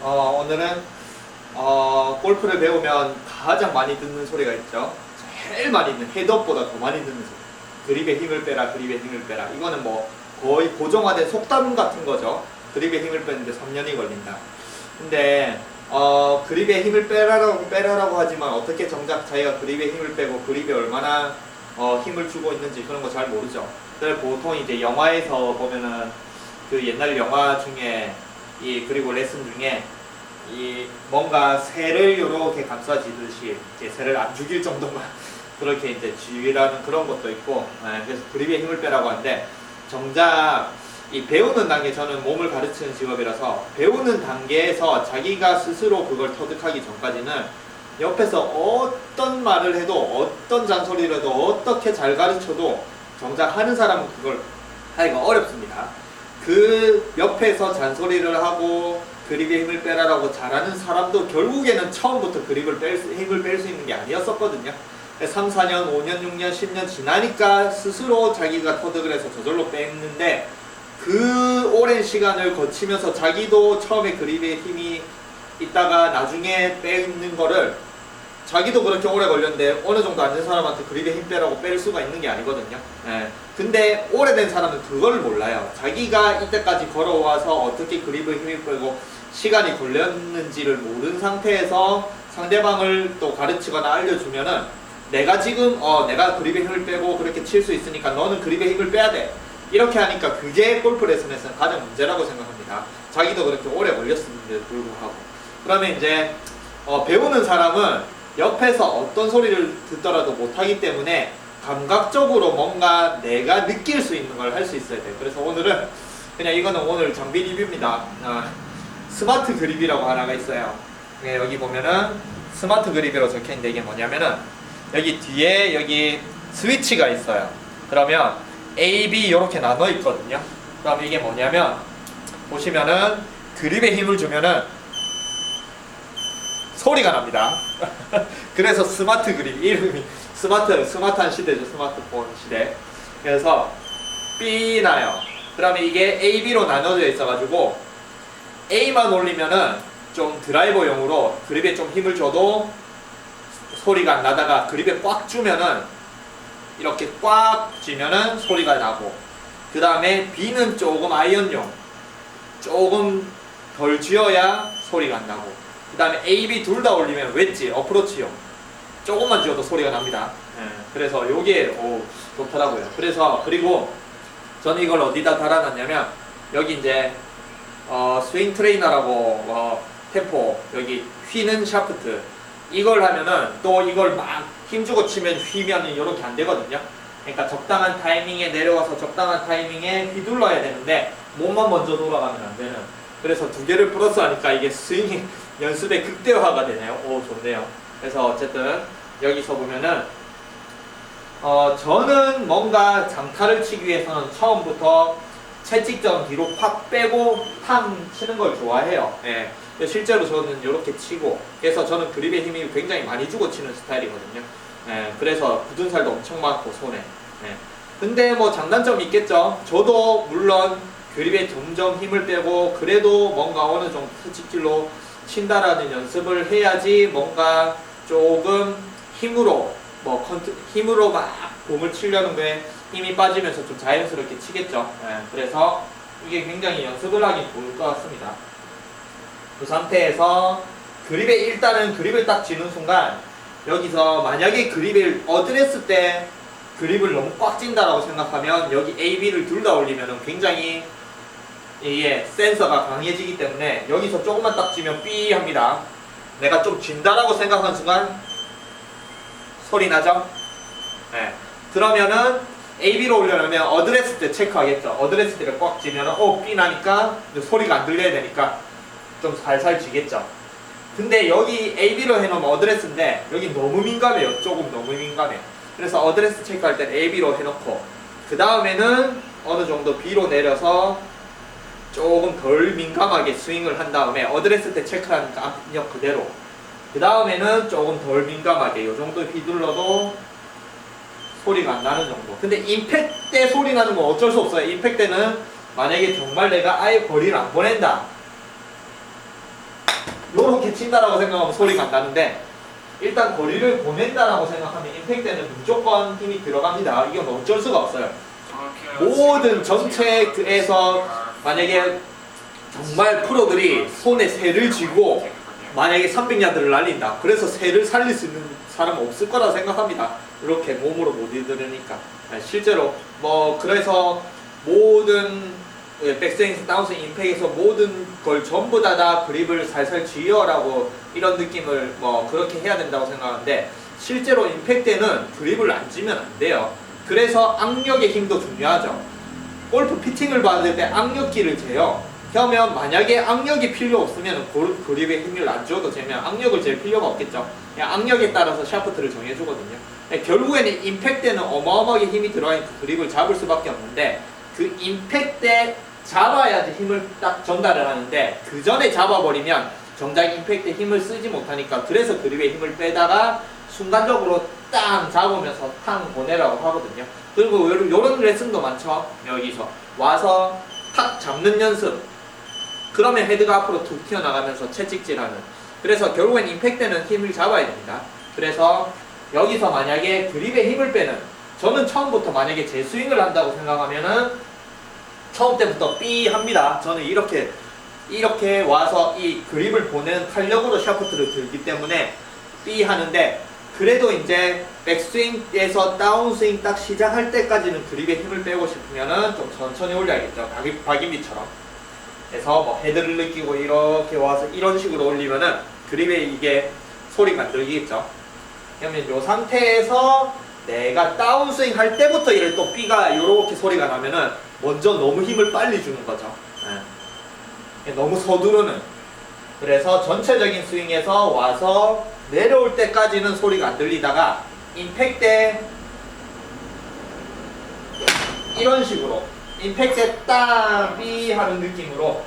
오늘은 골프를 배우면 가장 많이 듣는 소리가 있죠. 제일 많이 듣는, 헤드업보다 더 많이 듣는 소리. 그립에 힘을 빼라, 그립에 힘을 빼라. 이거는 뭐 거의 고정화된 속담 같은 거죠. 그립에 힘을 빼는데 3년이 걸린다. 근데 그립에 힘을 빼라라고 하지만 어떻게 정작 자기가 그립에 힘을 빼고 그립에 얼마나 힘을 주고 있는지 그런 거 잘 모르죠. 그래서 보통 이제 영화에서 보면은 그 옛날 영화 중에 그리고 레슨 중에 뭔가 새를 요렇게 감싸지듯이 이제 새를 안 죽일 정도만 그렇게 이제 지휘라는 그런 것도 있고, 그래서 그립에 힘을 빼라고 하는데, 정작 이 배우는 단계, 저는 몸을 가르치는 직업이라서 배우는 단계에서 자기가 스스로 그걸 터득하기 전까지는 옆에서 어떤 말을 해도 어떤 잔소리를 해도 어떻게 잘 가르쳐도 정작 하는 사람은 그걸 하기가 어렵습니다. 그 옆에서 잔소리를 하고 그립에 힘을 빼라라고 잘하는 사람도 결국에는 처음부터 힘을 뺄 수 있는 게 아니었었거든요. 3, 4년, 5년, 6년, 10년 지나니까 스스로 자기가 터득을 해서 저절로 뺐는데, 그 오랜 시간을 거치면서 자기도 처음에 그립에 힘이 있다가 나중에 빼는 거를 자기도 그렇게 오래 걸렸는데 어느 정도 앉은 사람한테 그립에 힘 빼라고 뺄 수가 있는 게 아니거든요. 근데 오래된 사람은 그걸 몰라요. 자기가 이때까지 걸어와서 어떻게 그립에 힘을 빼고 시간이 걸렸는지를 모르는 상태에서 상대방을 또 가르치거나 알려주면은 내가 지금 내가 그립에 힘을 빼고 그렇게 칠 수 있으니까 너는 그립에 힘을 빼야 돼. 이렇게 하니까 그게 골프 레슨에서는 가장 문제라고 생각합니다. 자기도 그렇게 오래 걸렸음에도 불구하고. 그러면 이제 배우는 사람은 옆에서 어떤 소리를 듣더라도 못하기 때문에 감각적으로 뭔가 내가 느낄 수 있는 걸 할 수 있어야 돼요. 그래서 오늘은 그냥 이거는 오늘 장비 리뷰입니다. 스마트 그립이라고 하나가 있어요. 여기 보면은 스마트 그립이라고 적혀있는데 이게 뭐냐면은 여기 뒤에 여기 스위치가 있어요. 그러면 A, B 이렇게 나눠 있거든요. 그럼 이게 뭐냐면 보시면은 그립에 힘을 주면은 소리가 납니다. 그래서 스마트 그립 이름이 스마트한 시대죠. 스마트폰 시대. 그래서 삐 나요. 그러면 이게 A, B로 나눠져 있어가지고 A만 올리면은 좀 드라이버용으로 그립에 좀 힘을 줘도 소리가 안 나다가 그립에 꽉 주면은 이렇게 꽉 쥐면은 소리가 나고, 그 다음에 B는 조금 아이언용, 조금 덜 쥐어야 소리가 안 나고, 그 다음에 A, B 둘 다 올리면 웨지, 어프로치용 조금만 쥐어도 소리가 납니다. 그래서 요게 좋더라고요. 그리고 저는 이걸 어디다 달아놨냐면 여기 이제 스윙 트레이너라고 템포 여기 휘는 샤프트, 이걸 하면은 또 이걸 막 힘주고 치면 휘면 이렇게 안 되거든요. 그러니까 적당한 타이밍에 내려와서 적당한 타이밍에 휘둘러야 되는데 몸만 먼저 돌아가면 안 되는. 그래서 두 개를 플러스 하니까 이게 스윙 연습의 극대화가 되네요. 좋네요. 그래서 어쨌든 여기서 보면은 저는 뭔가 장타를 치기 위해서는 처음부터 채찍점 뒤로 확 빼고 탕 치는 걸 좋아해요. 실제로 저는 이렇게 치고, 그래서 저는 그립에 힘이 굉장히 많이 주고 치는 스타일이거든요. 그래서 굳은 살도 엄청 많고 손에. 근데 뭐 장단점이 있겠죠. 저도 물론 그립에 점점 힘을 빼고 그래도 뭔가 어느 정도 채찍질로 친다라는 연습을 해야지 뭔가 조금 힘으로 막 공을 치려는 거에 힘이 빠지면서 좀 자연스럽게 치겠죠. 그래서 이게 굉장히 연습을 하기 좋을 것 같습니다. 그 상태에서 일단은 그립을 딱 쥐는 순간, 여기서 만약에 그립을 어드레스 때 그립을 너무 꽉 찐다라고 생각하면 여기 A, B를 둘 다 올리면 굉장히 이게 센서가 강해지기 때문에 여기서 조금만 딱 쥐면 삐 합니다. 내가 좀 쥔다라고 생각하는 순간 소리 나죠? 그러면은 A, B로 올려놓으면 어드레스 때 체크하겠죠. 어드레스 때를 꽉 쥐면 삐 나니까 소리가 안 들려야 되니까 좀 살살 쥐겠죠. 근데 여기 A, B로 해놓으면 어드레스인데 여기 너무 민감해요. 조금 너무 민감해. 그래서 어드레스 체크할 땐 A, B로 해놓고 그 다음에는 어느 정도 B로 내려서 조금 덜 민감하게 스윙을 한 다음에 어드레스 때 체크하니까 압력 그대로, 그 다음에는 조금 덜 민감하게 이 정도 휘둘러도 소리가 안 나는 정도. 근데 임팩트 때 소리 나는 건 어쩔 수 없어요. 임팩트 때는 만약에 정말 내가 아예 거리를 안 보낸다, 요렇게 친다라고 생각하면 소리가 안 나는데, 일단 거리를 보낸다라고 생각하면 임팩트에는 무조건 힘이 들어갑니다. 이건 어쩔 수가 없어요. 모든 전체에서 만약에 정말 프로들이 손에 새를 쥐고 만약에 300야드를 날린다. 그래서 새를 살릴 수 있는 사람은 없을 거라 생각합니다. 이렇게 몸으로 못 이들으니까. 실제로 뭐 그래서 모든 백스윙, 다운스윙, 임팩에서 모든 걸 전부 다 그립을 살살 쥐어라고 이런 느낌을 뭐 그렇게 해야 된다고 생각하는데, 실제로 임팩트에는 그립을 안 쥐면 안 돼요. 그래서 악력의 힘도 중요하죠. 골프 피팅을 받을 때 악력기를 재요. 그러면 만약에 악력이 필요 없으면 그립에 힘을 안 줘도 재면 악력을 잴 필요가 없겠죠. 그냥 악력에 따라서 샤프트를 정해주거든요. 결국에는 임팩트에는 어마어마하게 힘이 들어가니까 그립을 잡을 수밖에 없는데, 그 임팩트에 잡아야지 힘을 딱 전달을 하는데, 그 전에 잡아버리면 정작 임팩트에 힘을 쓰지 못하니까, 그래서 그립에 힘을 빼다가 순간적으로 땅 잡으면서 탕 보내라고 하거든요. 그리고 요런 레슨도 많죠. 여기서 와서 탁 잡는 연습, 그러면 헤드가 앞으로 툭 튀어나가면서 채찍질하는. 그래서 결국엔 임팩트는 힘을 잡아야 됩니다. 그래서 여기서 만약에 그립에 힘을 빼는, 저는 처음부터 만약에 제 스윙을 한다고 생각하면은 처음 때부터 삐 합니다. 저는 이렇게 와서 이 그립을 보내는 탄력으로 샤프트를 들기 때문에 삐 하는데, 그래도 이제 백스윙에서 다운스윙 딱 시작할 때까지는 그립에 힘을 빼고 싶으면은 좀 천천히 올려야겠죠. 박인비처럼. 그래서 뭐 헤드를 느끼고 이렇게 와서 이런 식으로 올리면은 그립에 이게 소리가 안 들리겠죠. 그러면 이 상태에서 내가 다운스윙 할 때부터 이를 또 B가 이렇게 소리가 나면은 먼저 너무 힘을 빨리 주는 거죠. 너무 서두르는. 그래서 전체적인 스윙에서 와서 내려올 때까지는 소리가 안 들리다가 임팩트 때 이런 식으로 임팩트에 딱 B 하는 느낌으로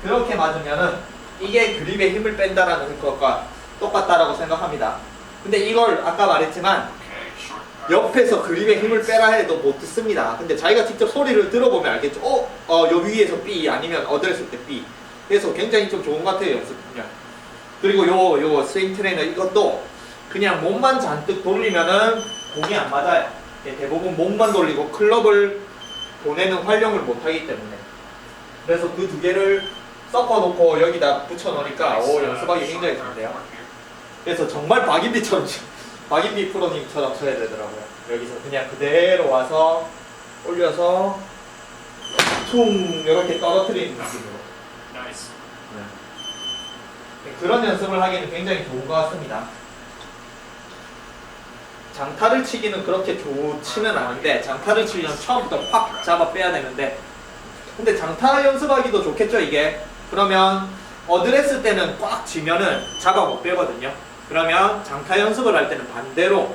그렇게 맞으면은 이게 그립에 힘을 뺀다라는 것과 똑같다라고 생각합니다. 근데 이걸 아까 말했지만 옆에서 그립에 힘을 빼라 해도 못 듣습니다. 근데 자기가 직접 소리를 들어보면 알겠죠. 여기 위에서 B 아니면 어드레스 때 B. 그래서 굉장히 좀 좋은 것 같아요, 연습은요. 그리고 요 스윙 트레이너 이것도 그냥 몸만 잔뜩 돌리면은 공이 안 맞아요. 대부분 몸만 돌리고 클럽을 보내는 활용을 못하기 때문에. 그래서 그 두 개를 섞어놓고 여기다 붙여놓으니까 연습하기 굉장히 좋은데요. 그래서 정말 박인비 프로님처럼 쳐야 되더라고요. 여기서 그냥 그대로 와서 올려서 퉁 이렇게 떨어뜨리는 느낌으로. 그런 연습을 하기에는 굉장히 좋은 것 같습니다. 장타를 치기는 그렇게 좋지는 않은데, 장타를 치려면 처음부터 확 잡아 빼야 되는데, 근데 장타 연습하기도 좋겠죠 이게. 그러면 어드레스 때는 꽉 쥐면은 잡아 못 빼거든요. 그러면 장타 연습을 할 때는 반대로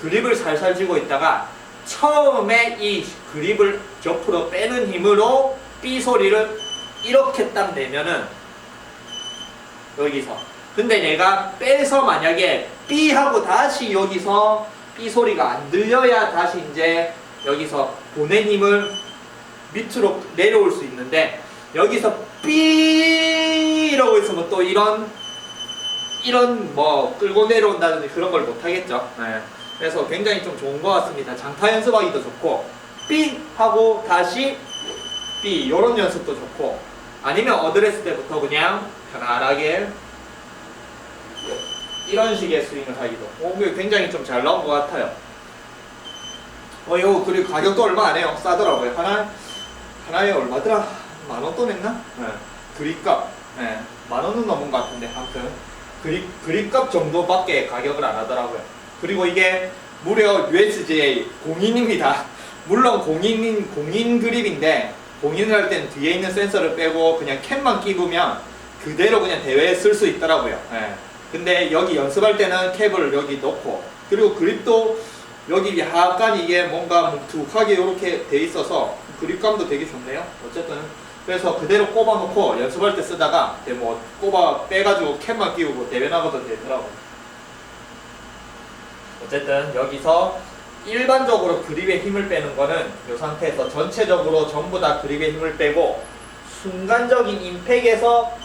그립을 살살 쥐고 있다가 처음에 이 그립을 옆으로 빼는 힘으로 B 소리를 이렇게 딱 내면은 여기서. 근데 내가 빼서 만약에 B 하고 다시 여기서 B 소리가 안 들려야 다시 이제 여기서 보낸 힘을 밑으로 내려올 수 있는데, 여기서 B 이러고 있으면 또 이런 뭐 끌고 내려온다든지 그런 걸 못 하겠죠. 그래서 굉장히 좀 좋은 것 같습니다. 장타 연습하기도 좋고, B 하고 다시 B 이런 연습도 좋고, 아니면 어드레스 때부터 그냥 편안하게 이런 식의 스윙을 하기도. 굉장히 좀 잘 나온 것 같아요. 이거 그리고 가격도 얼마 안 해요. 싸더라고요. 하나에 얼마더라? 10,000원 또 냈나? 그립값. 10,000원은 넘은 것 같은데, 아무튼 그립값 정도밖에 가격을 안 하더라고요. 그리고 이게 무려 USGA 공인입니다. 물론 공인 그립인데, 공인을 할 때는 뒤에 있는 센서를 빼고 그냥 캡만 끼우면 그대로 그냥 대회에 쓸 수 있더라고요. 근데 여기 연습할 때는 캡을 여기 넣고, 그리고 그립도 여기 약간 이게 뭔가 뭉툭하게 이렇게 돼 있어서 그립감도 되게 좋네요. 어쨌든 그래서 그대로 꼽아 놓고 연습할 때 쓰다가 뭐 꼽아 빼가지고 캡만 끼우고 대회 나가도 되더라고요. 어쨌든 여기서 일반적으로 그립에 힘을 빼는 거는 이 상태에서 전체적으로 전부 다 그립에 힘을 빼고 순간적인 임팩에서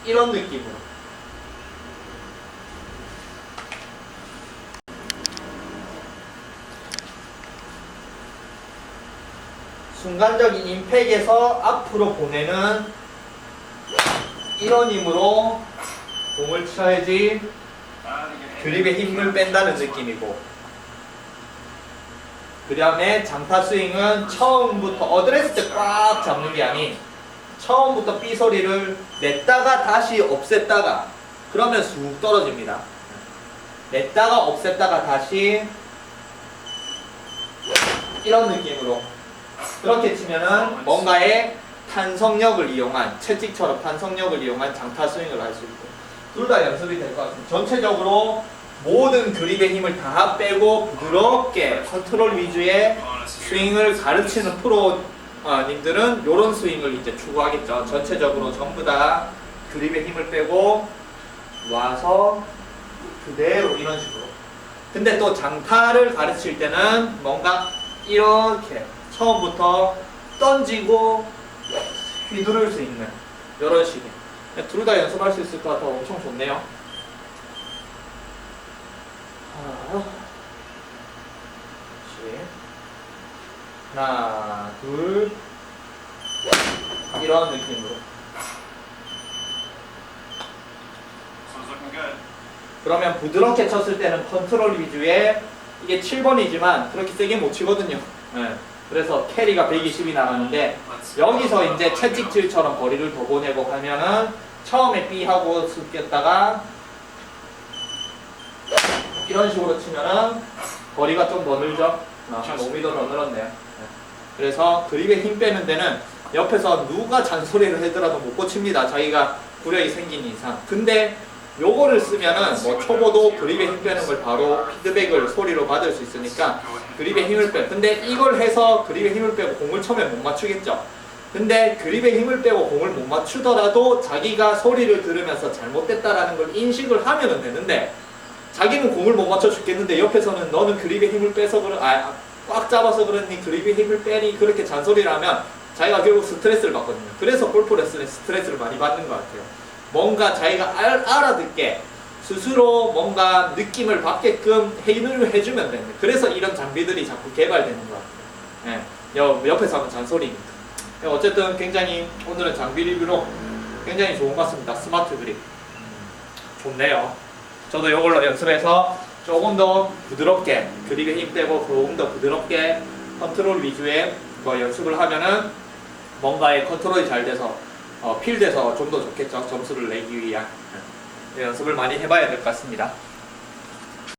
이런 느낌으로. 순간적인 임팩에서 앞으로 보내는 이런 힘으로 공을 쳐야지 그립에 힘을 뺀다는 느낌이고, 그 다음에 장타 스윙은 처음부터 어드레스 때 꽉 잡는 게 아닌 처음부터 삐 소리를 냈다가 다시 없앴다가 그러면 쑥 떨어집니다. 냈다가 없앴다가 다시 이런 느낌으로 그렇게 치면은 뭔가의 탄성력을 이용한, 채찍처럼 탄성력을 이용한 장타 스윙을 할 수 있고, 둘 다 연습이 될 것 같습니다. 전체적으로 모든 그립의 힘을 다 빼고 부드럽게 컨트롤 위주의 스윙을 가르치는 프로님들은 이런 스윙을 이제 추구하겠죠. 전체적으로 전부 다 그립의 힘을 빼고 와서 그대로 이런 식으로. 근데 또 장타를 가르칠 때는 뭔가 이렇게 처음부터 던지고 휘두를 수 있는 이런 식의. 둘 다 연습할 수 있을 것 같아. 엄청 좋네요. 하나, 둘, 이런 느낌으로. 그러면 부드럽게 쳤을 때는 컨트롤 위주의, 이게 7번이지만 그렇게 세게 못 치거든요. 네. 그래서 캐리가 120이 나가는데, 여기서 이제 채찍질처럼 거리를 더 보내고 하면은 처음에 B 하고 숙였다가 이런 식으로 치면은 거리가 좀 더 늘죠. 한 5m 더 늘었네요. 그래서 그립에 힘 빼는 데는 옆에서 누가 잔소리를 하더라도 못 고칩니다. 자기가 구력이 생긴 이상. 근데 요거를 쓰면은 뭐 초보도 그립에 힘 빼는 걸 바로 피드백을 소리로 받을 수 있으니까 그립에 힘을 빼. 근데 이걸 해서 그립에 힘을 빼고 공을 처음에 못 맞추겠죠. 근데 그립에 힘을 빼고 공을 못 맞추더라도 자기가 소리를 들으면서 잘못됐다라는 걸 인식을 하면은 되는데, 자기는 공을 못 맞춰 죽겠는데 옆에서는 너는 그립에 힘을 빼서 꽉 잡아서 그러니 그립에 힘을 빼니 그렇게 잔소리를 하면 자기가 결국 스트레스를 받거든요. 그래서 골프 레슨에 스트레스를 많이 받는 것 같아요. 뭔가 자기가 알아듣게 스스로 뭔가 느낌을 받게끔 해인을 해주면 됩니다. 그래서 이런 장비들이 자꾸 개발되는 것 같아요. 예, 옆에서 하면 잔소리니까. 어쨌든 굉장히 오늘은 장비 리뷰로 굉장히 좋은 것 같습니다. 스마트 그립. 좋네요. 저도 이걸로 연습해서 조금 더 부드럽게 그립에 힘 빼고 조금 더 부드럽게 컨트롤 위주의 뭐 연습을 하면은 뭔가의 컨트롤이 잘 돼서 필드에서 좀 더 좋겠죠. 점수를 내기 위한. 연습을 많이 해봐야 될 것 같습니다.